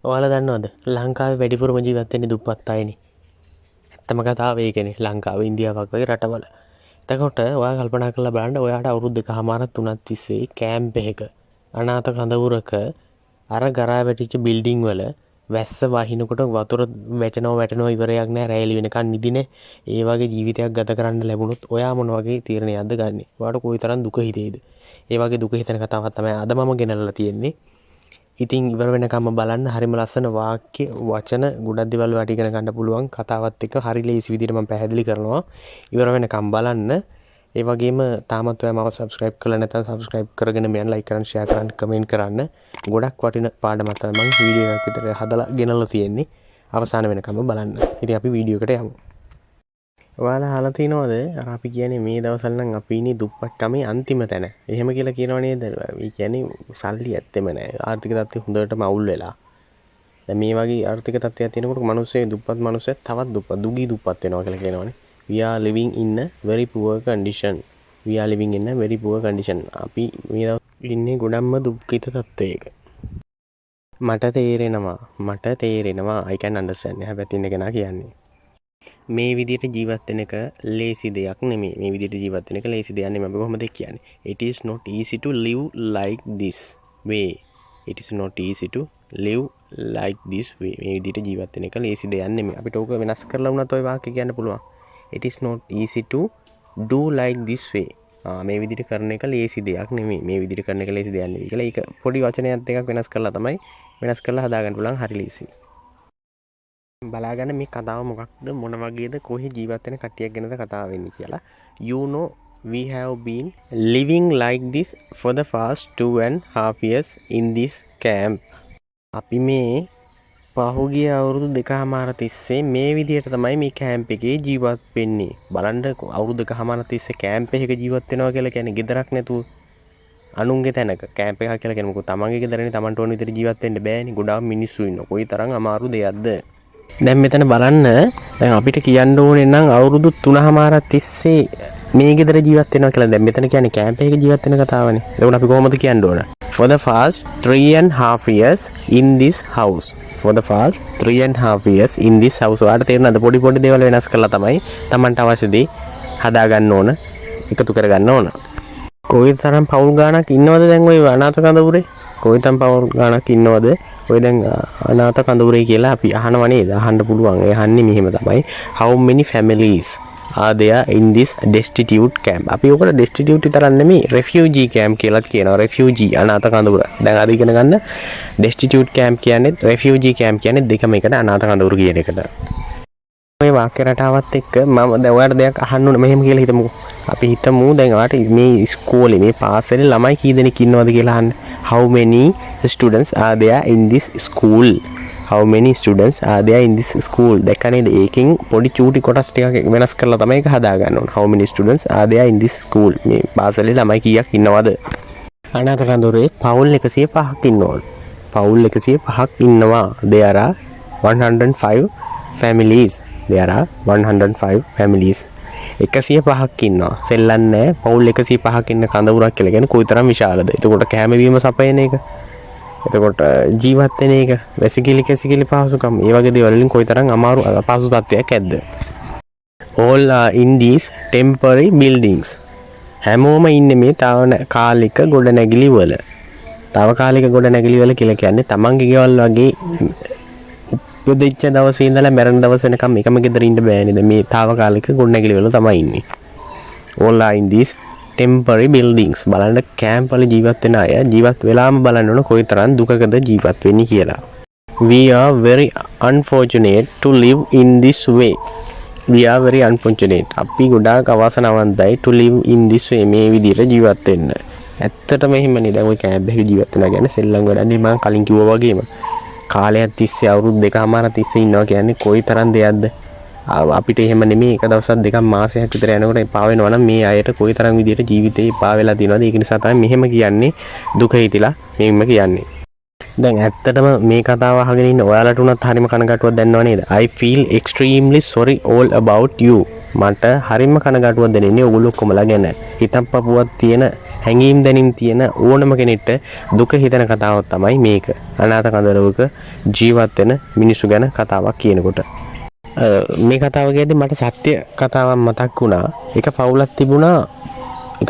ඔයාලා දන්නවද ලංකාවේ වැඩිපුරම ජීවත් වෙන්නේ දුප්පත් අයනේ. ඇත්තම කතාව ඒකනේ. ලංකාව ඉන්දියාවක් වගේ රටවල. එතකොට ඔයා කල්පනා කරලා බලන්න ඔයාට අවුරුදු දෙකමාරක් තුනක් තිස්සේ කැම්ප් එකක අනාථ කඳවුරක අර ගරා වැටිච්ච බිල්ඩින් වල වැස්ස වහිනකොට වතුර වැටෙනවා ඉවරයක් නෑ රැලි වෙනකන් නිදිනේ. ඒ වගේ ජීවිතයක් ගත කරන්න ලැබුණොත් ඔයා මොන වගේ තීරණයක්ද ගන්නෙ? ඔයාට කොයිතරම් දුක හිතේද? ඒ වගේ දුක හිතෙන කතාවක් තමයි අද මම ගෙනල්ලා තියෙන්නේ. ඉතින් ඉවර වෙනකම්ම බලන්න. හරිම ලස්සන වාක්‍ය වචන ගොඩක් දේවල් වලට ඉගෙන ගන්න පුළුවන් කතාවත් එක්ක හරි ලේසි විදිහට මම පැහැදිලි කරනවා. ඉවර වෙනකම් බලන්න. ඒ වගේම තාමත් ඔයා මාව subscribe කරලා නැත්නම් subscribe කරගෙන මෙයන් like කරන්න share කරන්න comment කරන්න. ගොඩක් වටින පාඩමක් තමයි මම වීඩියෝ එකක් විතර හදලා ගෙනල්ලා තියෙන්නේ. අවසාන වෙනකම්ම බලන්න. ඉතින් අපි වීඩියෝ එකට යමු. ඔයාලා අහලා තිනවද අර අපි කියන්නේ මේ දවස්වල නම් අපි ඉන්නේ දුප්පත්කමේ අන්තිම තැන. එහෙම කියලා කියනව නේද? මේ කියන්නේ සල්ලි ඇත්තෙම නැහැ. ආර්ථික තත්ත්වය හොඳටම අවුල් වෙලා. දැන් මේ වගේ ආර්ථික තත්ත්වයක් තියෙනකොට මිනිස්සු දුප්පත් මිනිස්සු තවත් දුප්පත් දුගී දුප්පත් වෙනවා කියලා කියනවනේ. We are living in a very poor condition. We are living in a very poor condition. අපි මේ දවස්වල ඉන්නේ ගොඩක්ම දුක්ඛිත තත්ත්වයක. මට තේරෙනවා. I can understand. හැබැයි ඉන්න කෙනා කියන්නේ මේ විදිහට ජීවත් වෙන එක ලේසි දෙයක් නෙමෙයි. මේ විදිහට ජීවත් වෙන එක ලේසි දෙයක් නෙමෙයි. අපි කොහොමද කියන්නේ? It is not easy to live like this way. It is not easy to live like this way. මේ විදිහට ජීවත් වෙන එක ලේසි දෙයක් නෙමෙයි. අපිට ඕක වෙනස් කරලා වුණත් ওই වාක්‍ය කියන්න පුළුවන්. It is not easy to do like this way. මේ විදිහට කරන එක ලේසි දෙයක් නෙමෙයි. මේ විදිහට කරන එක ලේසි දෙයක් නෙමෙයි කියලා ඒක පොඩි වචනයක් දෙකක් වෙනස් කරලා තමයි වෙනස් කරලා හදාගන්න පුළුවන්. හරි ලේසි. බලාගන්න මේ කතාව මොකක්ද මොන වගේද කොහේ ජීවත් වෙන කට්ටියක් ගැනද කතාව වෙන්නේ කියලා. You know we have been living like this for the past 2.5 years in this camp. අපි මේ පහුගිය අවුරුදු දෙකමාර තිස්සේ මේ විදිහට තමයි මේ කැම්ප් එකේ ජීවත් වෙන්නේ. බලන්න අවුරුදු දෙකමාර තිස්සේ කැම්ප් එකක ජීවත් වෙනවා කියලා කියන්නේ ගෙදරක් නැතුව අනුන්ගේ තැනක කැම්ප් එකක් කියලා කියන්නේ මොකද තමන්ගේ ගෙදරනේ තමන්ට ඕන විදිහට ජීවත් වෙන්න බෑනේ. ගොඩාක් මිනිස්සු ඉන්නවා. කොයිතරම් අමාරු දෙයක්ද? දැන් මෙතන බලන්න දැන් අපිට කියන්න ඕනේ නම් අවුරුදු 3මාරක් තිස්සේ මේ ගෙදර ජීවත් වෙනවා කියලා. දැන් මෙතන කියන්නේ කැම්ප් එකක ජීවත් වෙන කතාවනේ. ඒක අපි කොහොමද කියන්න ඕන? For the past 3.5 years in this house. For the past 3.5 years in this house. ඔයාලට තේරෙනවද? පොඩි දේවල් වෙනස් කරලා තමයි Tamanට අවශ්‍ය දේ හදා ගන්න ඕන, එකතු කර ගන්න ඕන. කොයිතරම් පවුල් ගාණක් ඉන්නවද දැන් ওই අනාථ කඳවුරේ? කොයිතරම් පවුල් ගාණක් ඉන්නවද? ඔය දැන් අනාථ කඳවුරේ කියලා අපි අහනව නේද? අහන්න පුළුවන්. ඒ අහන්නේ මෙහෙම තමයි. How many families are there in this destitute camp? අපි ඔකට destitute විතරක් නෙමෙයි refugee camp කියලාත් කියනවා. refugee අනාථ කඳවුර. දැන් අද ඉගෙන ගන්න destitute camp කියන්නේ refugee camp කියන්නේ දෙකම එකට අනාථ කඳවුර කියන එකට. මේ වාක්‍ය රටාවත් එක්ක මම දැන් ඔයාලට දෙයක් අහන්න ඕන මෙහෙම කියලා හිතමුකෝ. අපි හිතමු දැන් ඔයාලට මේ ඉස්කෝලේ මේ පාසලේ ළමයි කී දෙනෙක් ඉන්නවද කියලා අහන්න. How many students are there in this school? How many students are there in this school? දැක්කනේද? ඒකෙන් පොඩි චූටි කොටස් ටිකක් වෙනස් කරලා තමයි ඒක හදා ගන්න ඕන. How many students are there in this school? මේ පාසලේ ළමයි කීයක් ඉන්නවද? අනාථ කඳවුරේ පවුල් 105ක් ඉන්නවා. පවුල් 105ක් ඉන්නවා. There are 105 families. There are 105 families. 105ක් ඉන්නවා. සෙල්ලන්නේ පවුල් 105ක් ඉන්න කඳවුරක් කියලා කියන්නේ කොයිතරම් විශාලද? එතකොට කැම බීම සපයන එක. එතකොට ජීවත් වෙන එක, වැසිකිලි කැසිකිලි පහසුකම්, මේ වගේ දේවල් වලින් කොයිතරම් අමාරු අපහසු තත්ත්වයක් ඇද්ද? All are in these temporary buildings. හැමෝම ඉන්නේ මේ තාවකාලික ගොඩනැගිලි වල. තාවකාලික ගොඩනැගිලි වල කියලා කියන්නේ තමන්ගේ ගෙවල් වගේ උපදිච්ච දවසේ ඉඳලා මැරෙන දවස් වෙනකම් එකම ගෙදර ඉන්න බෑනේ. මේ තාවකාලික ගොඩනැගිලි වල තමයි ඉන්නේ. All are in these temporary buildings. බලන්න කැම්ප් වල ජීවත් වෙන අය ජීවත් වෙලාම බලන්න ඕන කොයිතරම් දුකකද ජීවත් වෙන්නේ කියලා. We are very unfortunate to live in this way. We are very unfortunate. අපි ගොඩාක් අවාසනාවන්තයි to live in this way. මේ විදිහට ජීවත් වෙන්න. ඇත්තටම එහෙමනේ. දැන් ඔය කැම්ප් එකේ ජීවත් වෙනවා කියන්නේ සෙල්ලම් වැඩන්නේ මම කලින් කිව්වා වගේම. කාලයක් තිස්සේ අවුරුදු දෙකමාරක් තිස්සේ ඉන්නවා කියන්නේ කොයිතරම් දෙයක්ද? අපිට එහෙම නෙමෙයි එක දවසක් දෙකක් මාසයක් විතර යනකොට එපා වෙනවා නම් මේ අයට කොයිතරම් විදියට ජීවිතේ එපා වෙලා තියෙනවද? ඒක නිසා තමයි මෙහෙම කියන්නේ දුක හිතිලා මෙහෙම කියන්නේ. දැන් ඇත්තටම මේ කතාව අහගෙන ඉන්න ඔයාලට උනත් හරිම කනගාටුවක් දැනෙනව නේද? I feel extremely sorry all about you. මට හරිම කනගාටුවක් දැනෙන්නේ ඔයගොල්ලෝ ඔක්කොමලා ගැන. හිතප්පපුවක් තියෙන හැඟීම් දැනීම් තියෙන ඕනම කෙනෙක්ට දුක හිතන කතාවක් තමයි මේක. අනාථ කඳවුරක ජීවත් වෙන මිනිස්සු ගැන කතාවක් කියනකොට. මේ කතාව කියද්දි මට සත්‍ය කතාවක් මතක් වුණා. එක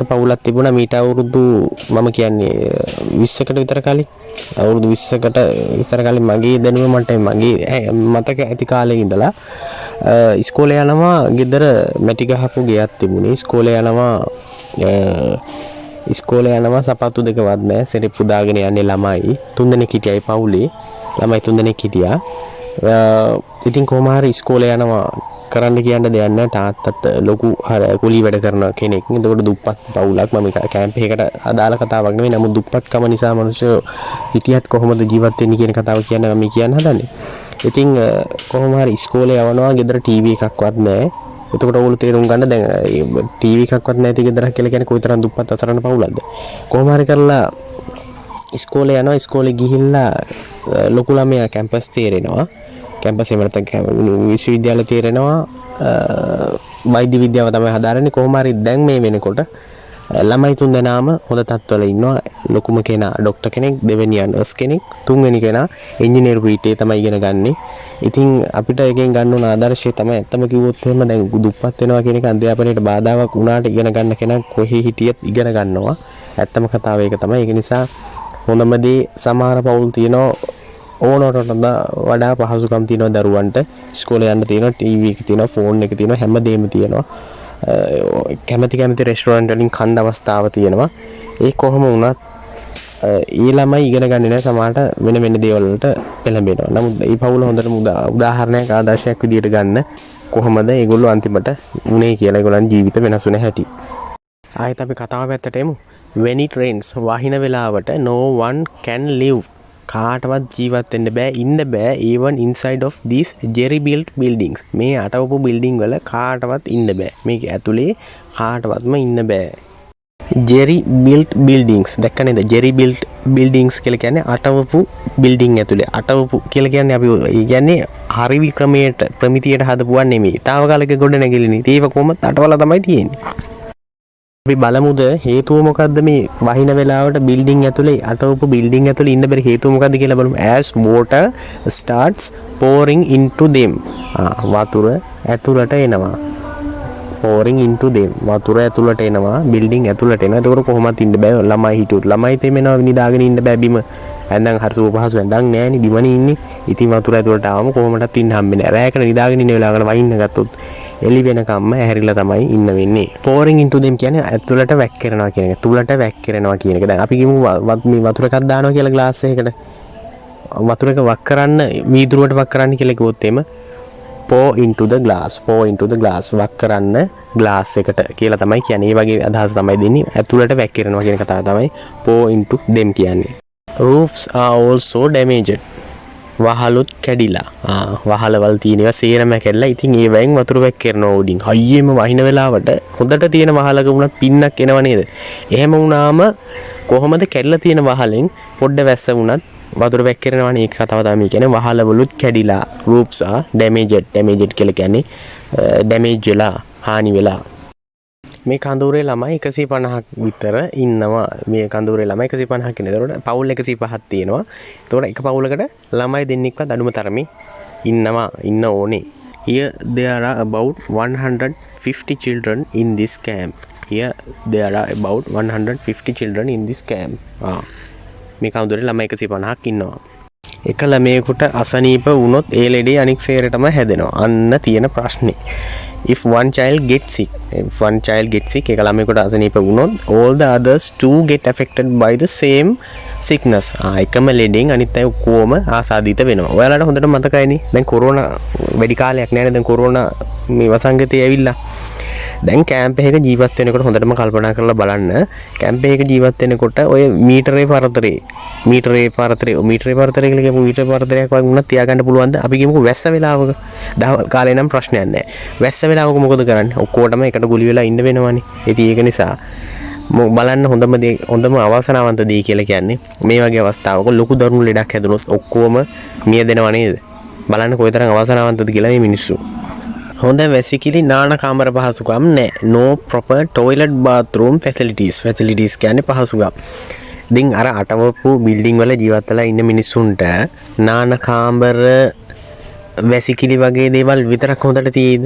පවුලක් තිබුණා මීට අවුරුදු මම කියන්නේ 20කට විතර කලින්. අවුරුදු 20කට විතර කලින් මගේ දැනුම මට මගේ මතක ඇති කාලේ ඉඳලා ඉස්කෝලේ යනවා ගෙදර මැටි ගහපු ගෙයක් තිබුණේ. ඉස්කෝලේ යනවා සපත්තු දෙකවත් නැහැ. සෙරෙප්පු දාගෙන යන්නේ ළමයි 3 දෙනෙක් හිටියයි පවුලේ. ළමයි 3 දෙනෙක් හිටියා. ඉතින් කොහොම හරි ඉස්කෝලේ යනවා කරන්න කියන්න දෙයක් නැහැ. තාත්තත් ලොකු කුලී වැඩ කරන කෙනෙක්. එතකොට දුප්පත් පවුලක්. මම කැම්ප් එකකට අදාළ කතාවක් නෙවෙයි. නමුත් දුප්පත්කම නිසා මිනිස්සු හිටියත් කොහොමද ජීවත් වෙන්නේ කියන කතාව කියන්න මම කියන්න හදන්නේ. ඉතින් කොහොම හරි ඉස්කෝලේ යවනවා ගෙදර ටීවී එකක්වත් නැහැ. එතකොට ඕගොල්ලෝ තේරුම් ගන්න දැන් ටීවී එකක්වත් නැති ගෙදරක් කියලා කියන්නේ කොයිතරම් දුප්පත් අසරණ පවුලක්ද. කොහොම හරි කරලා ඉස්කෝලේ යනවා. ඉස්කෝලේ ගිහිල්ලා ලොකු ළමයා කැම්පස් තේරෙනවා. කැම්පස් එකේ නැත්නම් විශ්වවිද්‍යාල තේරෙනවා. වෛද්‍ය විද්‍යාව තමයි හදාරන්නේ. කොහොම හරි දැන් මේ වෙනකොට ළමයි 3 දෙනාම හොඳ තත්ත්වවල ඉන්නවා. ලොකුම කෙනා ડોක්ටර් කෙනෙක්, දෙවෙනියා නර්ස් කෙනෙක්, තුන්වෙනි කෙනා ඉංජිනේරු පීඨේ තමයි ඉගෙන ගන්නෙ. ඉතින් අපිට එකෙන් ගන්න ඕන ආදර්ශය තමයි ඇත්තම කිව්වොත් එහෙම දැන් දුප්පත් වෙනවා කියන එක අධ්‍යාපනයට බාධාවක් වුණාට ඉගෙන ගන්න කෙනා කොහේ හිටියත් ඉගෙන ගන්නවා. ඇත්තම කතාව ඒක තමයි. ඒක නිසා හොඳම දේ සමහර පවුල් තියෙනවා ඕනකට වඩා පහසුකම් තියෙනවා දරුවන්ට. ඉස්කෝලේ යන්න තියෙනවා, ටීවී එක තියෙනවා, ෆෝන් එක තියෙනවා, හැමදේම තියෙනවා. කැමති රෙස්ටුරන්ට් වලින් කන්න අවස්ථාව තියෙනවා. ඒ කොහොම වුණත් ඒ ළමයි ඉගෙන ගන්නේ නැහැ. සමහරට වෙන දේවල් වලට පෙළඹෙනවා. නමුත් මේ පවුල හොඳටම උදාහරණයක් ආදර්ශයක් විදියට ගන්න කොහොමද ඒගොල්ලෝ අන්තිමට උනේ කියලා ඒගොල්ලන් ජීවිත වෙනස් වෙන හැටි. ආයෙත් අපි කතාව පැත්තට එමු. When it rains වහින වෙලාවට no one can live. කාටවත් ජීවත් වෙන්න බෑ, ඉන්න බෑ. even inside of these jerry built buildings. මේ අටවපු බිල්ඩින් වල කාටවත් ඉන්න බෑ. මේක ඇතුලේ කාටවත්ම ඉන්න බෑ. jerry built buildings දැක්ක නේද? jerry built buildings කියලා කියන්නේ අටවපු බිල්ඩින් ඇතුලේ. අටවපු කියලා කියන්නේ අපි ඒ කියන්නේ හරි වික්‍රමයට ප්‍රමිතියට හදපුවා නෙමෙයි. තාවකාලික ගොඩ නැගිලිනේ. ඒක කොහොමද අටවල තමයි තියෙන්නේ. අපි බලමුද හේතුව මොකද්ද මේ වහින වෙලාවට බිල්ඩින් ඇතුලේ අටවපු බිල්ඩින් ඇතුලේ ඉන්න බැරි හේතුව මොකද්ද කියලා බලමු. as water starts pouring into them. වතුර ඇතුලට එනවා. pouring into them. වතුර ඇතුලට එනවා. බිල්ඩින් ඇතුලට එනවා. ඒකෝර කොහොමද ඉන්න බෑ. ළමයි හිටියොත් ළමයි තෙමෙනවා නිදාගෙන ඉන්න බෑ බිම. ඇඳන් හරි සුව පහසු ඇඳන් නෑනේ බිමනේ ඉන්නේ. ඉතින් වතුර ඇතුලට ආවම කොහොමදත් ඉන්න හම්බෙන්නේ නෑ. රැයකට නිදාගෙන ඉන්න වෙලාවකට වහින්න ගත්තොත් එලි වෙනකම්ම ඇහැරිලා තමයි ඉන්න වෙන්නේ. pouring into them කියන්නේ ඇතුළට වැක්කිරෙනවා කියන එක. තුලට වැක්කිරෙනවා කියන එක. දැන් අපි කියමු මේ වතුර එකක් දානවා කියලා ග්ලාස් එකකට. වතුර එක වක් කරන්න වීදුරුවට වක් කරන්න කියලා කිව්වොත් එimhe pour into the glass. pour into the glass වක් කරන්න ග්ලාස් එකට කියලා තමයි කියන්නේ. ඒ වගේ අදහස තමයි දෙන්නේ. ඇතුළට වැක්කිරෙනවා කියන කතාව තමයි pour into them කියන්නේ. roofs are also damaged. වහලුත් කැඩිලා. වහලවල් තියෙනවා සේරම කැඩලා. ඉතින් ඒ වයින් වතුර වැක්කිරනවා උඩින්. හයියෙම වහින වෙලාවට හොඳට තියෙන වහලක වුණත් පින්නක් එනව නේද? එහෙම වුණාම කොහොමද කැඩලා තියෙන වහලෙන් පොඩ්ඩ වැස්ස වුණත් වතුර වැක්කිරනවනේ. ඒක කතාව තමයි කියන්නේ වහලවලුත් කැඩිලා. roofs are damaged. damaged කියලා කියන්නේ damage වෙලා, හානි වෙලා. මේ කඳවුරේ ළමයි 150ක් විතර ඉන්නවා. මේ කඳවුරේ ළමයි 150ක් ඉන්නවා. ඒතකොට පවුල් 105ක් තියෙනවා. ඒතකොට එක පවුලකට ළමයි දෙන්නෙක්වත් අඩුම තරමේ ඉන්න ඕනේ. Here there are about 150 children in this camp. Here there are about 150 children in this camp. මේ කඳවුරේ ළමයි 150ක් ඉන්නවා. එක ළමයෙකුට අසනීප වුණොත් ඒ ලෙඩේ අනික් සේරටම හැදෙනවා. අන්න තියෙන ප්‍රශ්නේ. if one child gets sick එක ළමයෙකුට අසනීප වුණොත් all the others too get affected by the same sickness. එකම ලෙඩෙන් අනිත් අය ඔක්කොම ආසාදිත වෙනවා. ඔයාලට හොඳට මතකයිනේ දැන් කොරෝනා වැඩි කාලයක් නැහැ නේ. දැන් කොරෝනා මේ වසංගතය ඇවිල්ලා. දැන් කැම්ප් එකක ජීවත් වෙනකොට හොඳටම කල්පනා කරලා බලන්න. කැම්ප් එකක ජීවත් වෙනකොට ඔය මීටරේ පරතරේ කියලා කියමු. මීටරේ පරතරයක් වගේ වුණත් තියාගන්න පුළුවන්ද? අපි කියමුකෝ වැස්ස වෙලාවක. දහවල් කාලේ නම් ප්‍රශ්නයක් නැහැ. වැස්ස වෙලාවක මොකද කරන්නේ? ඔක්කොටම එකට ගුලි වෙලා ඉන්න වෙනවනේ. ඉතින් ඒක නිසා බලන්න හොඳම අවසනාවන්ත දේ කියලා කියන්නේ මේ වගේ අවස්ථාවක ලොකු දරුණු ලෙඩක් හැදුනොත් ඔක්කොම මිය දෙනව නේද? බලන්න කොයිතරම් අවසනාවන්තද කියලා මේ මිනිස්සු. හොඳ වැසිකිලි නාන කාමර පහසුකම් නැහැ. no proper toilet bathroom facilities කියන්නේ පහසුකම්. ඉතින් අර අටවපු බිල්ඩින් වල ජීවත් වෙලා ඉන්න මිනිස්සුන්ට නාන කාමර වැසිකිලි වගේ දේවල් විතරක් හොඳට තියෙයිද?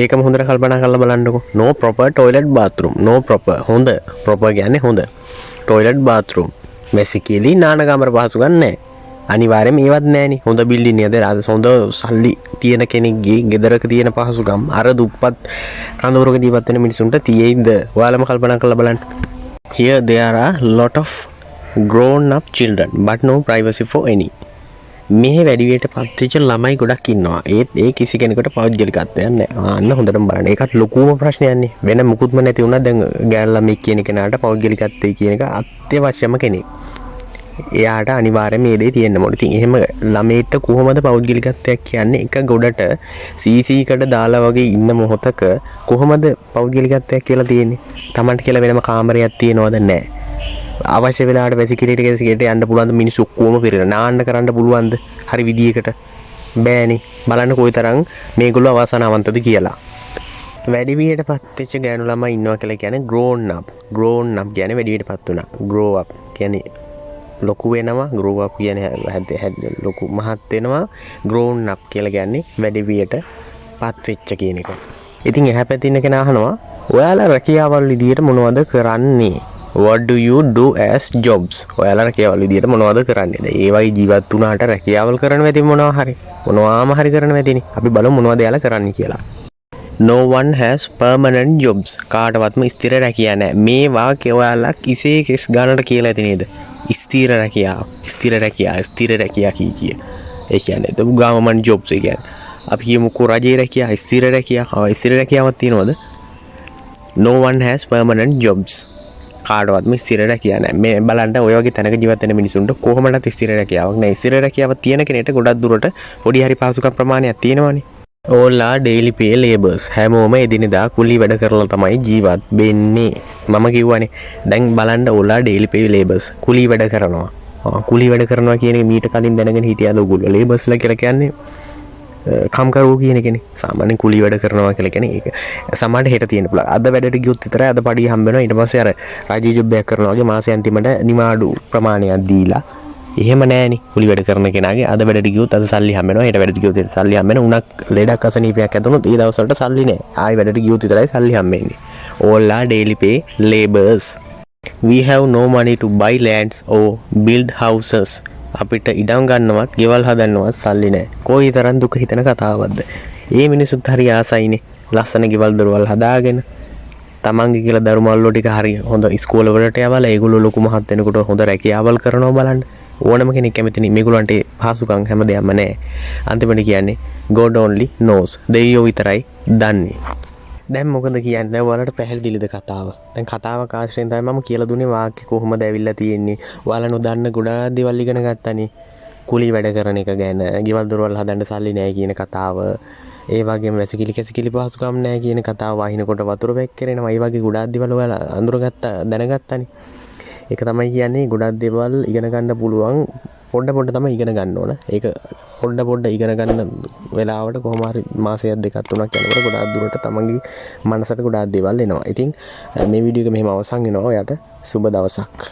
ඒකම හොඳට කල්පනා කරලා බලන්නකෝ. no proper toilet bathroom. no proper හොඳ. proper කියන්නේ හොඳ. toilet bathroom වැසිකිලි නාන කාමර පහසුකම් නැහැ. අනිවාර්යයෙන්ම ඒවත් නැහෙනි. හොඳ බිල්ඩින් එකද හොඳ සල්ලි තියෙන කෙනෙක්ගේ ගෙදරක තියෙන පහසුකම් අර දුප්පත් කඳවුරක ජීවත් වෙන මිනිසුන්ට තියෙයිද? ඔයාලම කල්පනා කරලා බලන්න. Here there are lot of grown up children but no privacy for any. මේ වැඩිවියට පත්වෙච්ච ළමයි ගොඩක් ඉන්නවා. ඒත් ඒ කිසි කෙනෙකුට පෞද්ගලිකත්වයක් නැහැ. අන්න හොඳටම බලන්න. ඒකත් ලොකුම ප්‍රශ්නයක්නේ. වෙන මුකුත්ම නැති වුණා දැන් ගෑල් ළමයි කියන කෙනාට පෞද්ගලිකත්වය කියන එක අත්‍යවශ්‍යම කෙනෙක්. එයාට අනිවාර්යයෙන් මේ දේ තියෙන්න ඕනේ. ඉතින් එහෙම ළමයට කොහොමද පෞද්ගලිකත්වයක් කියන්නේ? එක ගොඩට CC එකට දාලා වගේ ඉන්න මොහොතක කොහොමද පෞද්ගලිකත්වයක් කියලා තියෙන්නේ? Tamanට කියලා වෙනම කාමරයක් තියනවද? නැහැ. අවශ්‍ය වෙලාවට වැසිකිළියට ගෙසිකට යන්න පුළුවන්ද? මිනිස්සු ඔක්කොම පිරෙලා නාන්න කරන්න පුළුවන්ද? හරි විදියකට බෑනේ. බලන්න කොයිතරම් මේගොල්ලෝ අවසනාවන්තද කියලා. වැඩිවියටපත් වෙච්ච ගෑනු ළමයි ඉන්නවා කියලා කියන්නේ grown up කියන්නේ වැඩිවියටපත් වුණා. grow up කියන්නේ ලොකු වෙනවා. grow up කියන්නේ ලොකු මහත් වෙනවා. grown up කියලා කියන්නේ වැඩිවියටපත් වෙච්ච කියන එක. ඉතින් එහා පැත්තේ ඉන්න කෙනා අහනවා ඔයාලා රැකියාවල් විදියට මොනවද කරන්නේ? What do you do as jobs? ඔයාලා රැකියාවල් විදියට මොනවද කරන්නේ? දැන් ඒ වගේ ජීවත් වුණාට රැකියාවල් කරන්න වෙති මොනවාම හරි කරන්න වෙතිනේ. අපි බලමු මොනවද එයාලා කරන්නේ කියලා. No one has permanent jobs. කාටවත්ම ස්ථිර රැකියාව නැහැ. මේ වාක්‍ය ඔයාලා කිසේ කෙස් ගන්නට කියලා ඇති නේද? ස්ථිර රැකියාව කිය. ඒ කියන්නේ the government jobs ඒ කියන්නේ. අපි කියමුකෝ රජයේ රැකියාව ස්ථිර රැකියාවක් තියෙනවද? No one has permanent jobs. කාටවත්ම ස්ථිර රැකියාවක් නැහැ. මේ බලන්න ඔය වගේ තැනක ජීවත් වෙන මිනිසුන්ට කොහොමදත් ස්ථිර රැකියාවක් නැහැ. ස්ථිර රැකියාවක් තියෙන කෙනෙක්ට ගොඩක් දුරට පොඩි හරි පහසුකම් ප්‍රමාණයක් තියෙනවනේ. ඕලා daily pay labours හැමෝම එදිනෙදා කුලී වැඩ කරලා තමයි ජීවත් වෙන්නේ. මම කිව්වනේ දැන් බලන්න ඕලා daily pay labours කුලී වැඩ කරනවා. කුලී වැඩ කරනවා කියන එක මීට කලින් දැනගෙන හිටියද ඔයගොල්ලෝ? labours කියලා කියන්නේ කම්කරුවෝ කියන කෙනේ. සාමාන්‍යයෙන් කුලී වැඩ කරනවා කියලා කියන්නේ ඒක. සමහරට හෙට තියෙන්න පුළුවන්. අද වැඩට ගියොත් විතරයි අද පඩිය හම්බ වෙනවා. ඊට පස්සේ අර රාජ්‍ය ජොබ් එකක් කරනවා වගේ මාසෙ අන්තිමට නිමාඩු ප්‍රමාණයක් දීලා එහෙම නෑනේ. කුලි වැඩ කරන කෙනාගේ අද වැඩට ගියොත් අද සල්ලි හම්බ වෙනවා. හෙට වැඩට ගියොත් සල්ලි හම්බ වෙනවා. උණක් ලෙඩක් අසනීපයක් ඇතුණොත් ඒ දවස්වලට සල්ලි නෑ. ආයි වැඩට ගියොත් විතරයි සල්ලි හම්බ වෙන්නේ. all are daily pay labours. We have no money to buy lands or build houses. අපිට ඉඩම් ගන්නවත්, ගෙවල් හදන්නවත් සල්ලි නෑ. කොයිතරම් දුක හිතෙන කතාවක්ද? මේ මිනිස්සුත් හරි ආසයිනේ. ලස්සන ගෙවල් දොරවල් හදාගෙන තමන්ගේ කියලා දරුමල්ලෝ ටික හරි හොඳ ඉස්කෝල වලට යවලා ඒගොල්ලෝ ලොකු මහත් වෙනකොට හොඳ රැකියාවල් කරනවා බලන්න. ඕනම කෙනෙක් කැමතිනේ මේගොල්ලන්ට පහසුකම් හැමදේම නැහැ. අන්තිමට කියන්නේ God only knows. දෙවියෝ විතරයි දන්නේ. දැන් මොකද කියන්නේ? දැන් ඔයාලට පැහැදිලිද කතාව? දැන් කතාවක ආශ්‍රයෙන් තමයි මම කියලා දුන්නේ වාක්‍ය කොහොමද ඇවිල්ලා තියෙන්නේ. ඔයාලා නොදන්න ගොඩාක් දේවල් ඉගෙන ගත්තානේ. කුලී වැඩ කරන එක ගැන, ගෙවල් දොරවල් හදන්න සල්ලි නැහැ කියන කතාව. ඒ වගේම වැසිකිලි පහසුකම් නැහැ කියන කතාව වහිනකොට වතුර වැක්කිරෙනවා. ඒ වගේ ගොඩාක් දේවල් ඔයාලා අඳුරගත්තා, දැනගත්තානේ. ඒක තමයි කියන්නේ ගොඩක් දේවල් ඉගෙන ගන්න පුළුවන්. පොඩ තමයි ඉගෙන ගන්න ඕන. ඒක පොඩ ඉගෙන ගන්න වෙලාවට කොහොම හරි මාසයක් දෙකක් තුනක් යනකොට ගොඩාක් දුරට තමන්ගේ මනසට ගොඩාක් දේවල් එනවා. ඉතින් මේ වීඩියෝ එක මෙහෙම අවසන් වෙනවා. ඔයාට සුබ දවසක්.